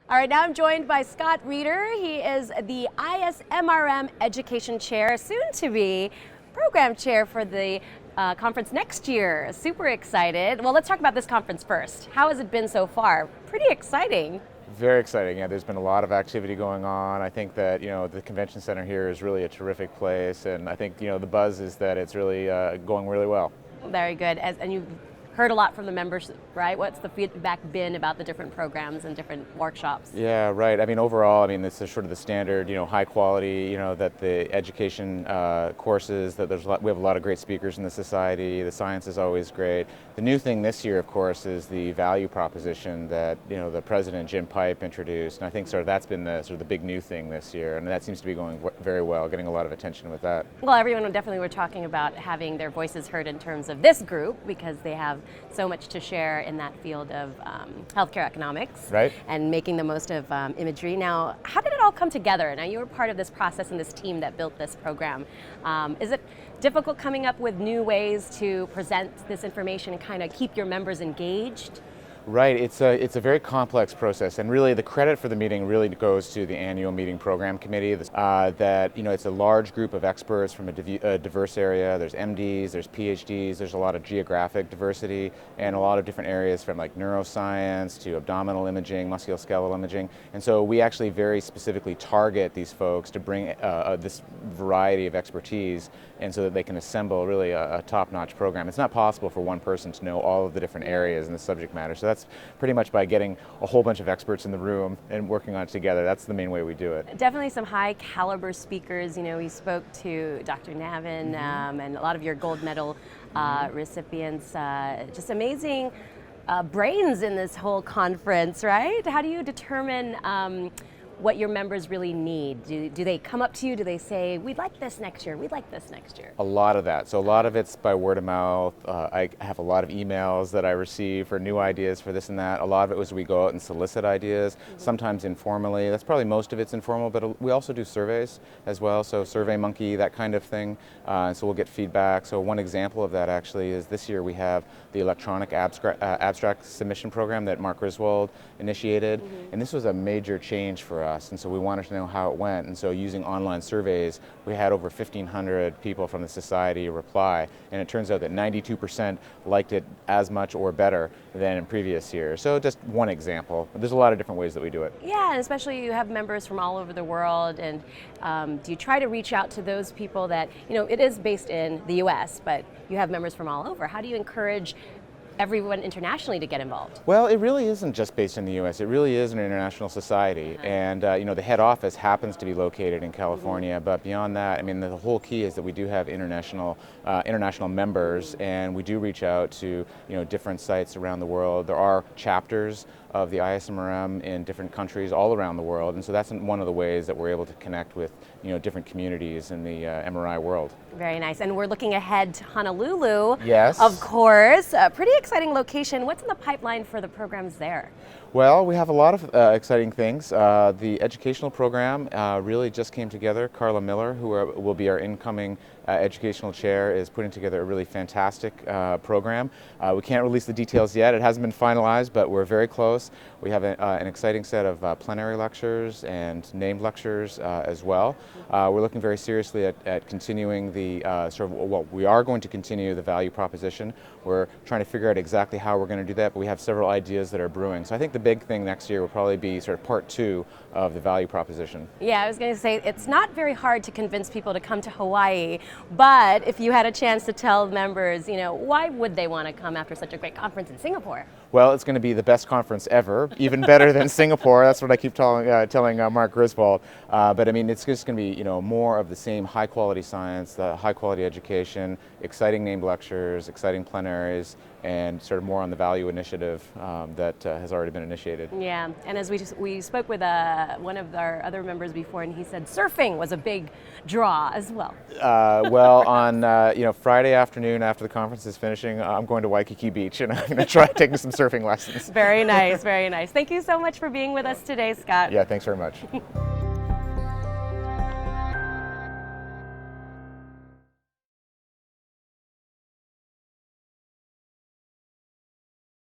All right, now I'm joined by Scott Reeder. He is the ISMRM Education Chair, soon to be Program Chair for the conference next year. Super excited. Well, let's talk about this conference first. How has it been so far? Pretty exciting. Very exciting. Yeah, there's been a lot of activity going on. I think that the convention center here is really a terrific place, and I think the buzz is that it's really going really well. Very good. And you've heard a lot from the members, right? What's the feedback been about the different programs and different workshops? Yeah, right. I mean, overall, this is sort of the standard, high quality, that the education courses, that we have a lot of great speakers in the society. The science is always great. The new thing this year, of course, is the value proposition that, the president, Jim Pipe, introduced. And I think that's been the big new thing this year. And that seems to be going very well, getting a lot of attention with that. Well, everyone definitely were talking about having their voices heard in terms of this group because they have so much to share in that field of healthcare economics, right, and making the most of imagery. Now, how did it all come together? Now, you were part of this process and this team that built this program. Is it difficult coming up with new ways to present this information and kind of keep your members engaged? Right, it's a very complex process, and really the credit for the meeting really goes to the annual meeting program committee. It's a large group of experts from a diverse area. There's MDs, there's PhDs, there's a lot of geographic diversity, and a lot of different areas from like neuroscience to abdominal imaging, musculoskeletal imaging. And so we actually very specifically target these folks to bring this variety of expertise, and so that they can assemble really a top-notch program. It's not possible for one person to know all of the different areas in the subject matter. So that's pretty much by getting a whole bunch of experts in the room and working on it together. That's the main way we do it. Definitely some high caliber speakers. We spoke to Dr. Navin and a lot of your gold medal recipients. Just amazing brains in this whole conference, right? How do you determine what your members really need? Do they come up to you? Do they say, we'd like this next year, we'd like this next year? A lot of that. So a lot of it's by word of mouth. I have a lot of emails that I receive for new ideas for this and that. A lot of it was we go out and solicit ideas, sometimes informally. That's probably most of it's informal, but we also do surveys as well. So SurveyMonkey, that kind of thing. So we'll get feedback. So one example of that actually is this year we have the electronic abstract submission program that Mark Griswold initiated. And this was a major change for us, and so we wanted to know how it went. And so using online surveys, we had over 1,500 people from the society reply, and it turns out that 92% liked it as much or better than in previous years. So just one example. There's a lot of different ways that we do it. Yeah, and especially you have members from all over the world, and do you try to reach out to those people that, it is based in the US, but you have members from all over. How do you encourage everyone internationally to get involved? Well, it really isn't just based in the U.S. It really is an international society, and the head office happens to be located in California. But beyond that, the whole key is that we do have international members, and we do reach out to different sites around the world. There are chapters of the ISMRM in different countries all around the world, and so that's one of the ways that we're able to connect with different communities in the MRI world. Very nice. And we're looking ahead to Honolulu. Yes. Of course. A pretty exciting location. What's in the pipeline for the programs there? Well, we have a lot of exciting things. The educational program really just came together. Carla Miller, who will be our incoming educational chair, is putting together a really fantastic program. We can't release the details yet. It hasn't been finalized, but we're very close. We have an exciting set of plenary lectures and named lectures as well. We're looking very seriously at continuing we are going to continue the value proposition. We're trying to figure out exactly how we're going to do that, but we have several ideas that are brewing. So I think the big thing next year will probably be part 2 of the value proposition. Yeah, I was going to say, it's not very hard to convince people to come to Hawaii, but if you had a chance to tell members, why would they want to come after such a great conference in Singapore? Well, it's going to be the best conference ever, even better than Singapore. That's what I keep telling Mark Griswold. But it's just going to be more of the same high quality science, the high quality education, exciting named lectures, exciting plenaries, and more on the value initiative that has already been initiated. Yeah, and as we spoke with one of our other members before, and he said surfing was a big draw as well. Well, on Friday afternoon after the conference is finishing, I'm going to Waikiki Beach, and I'm going to try taking some surfing lessons. Very nice, very nice. Thank you so much for being with us today, Scott. Yeah, thanks very much.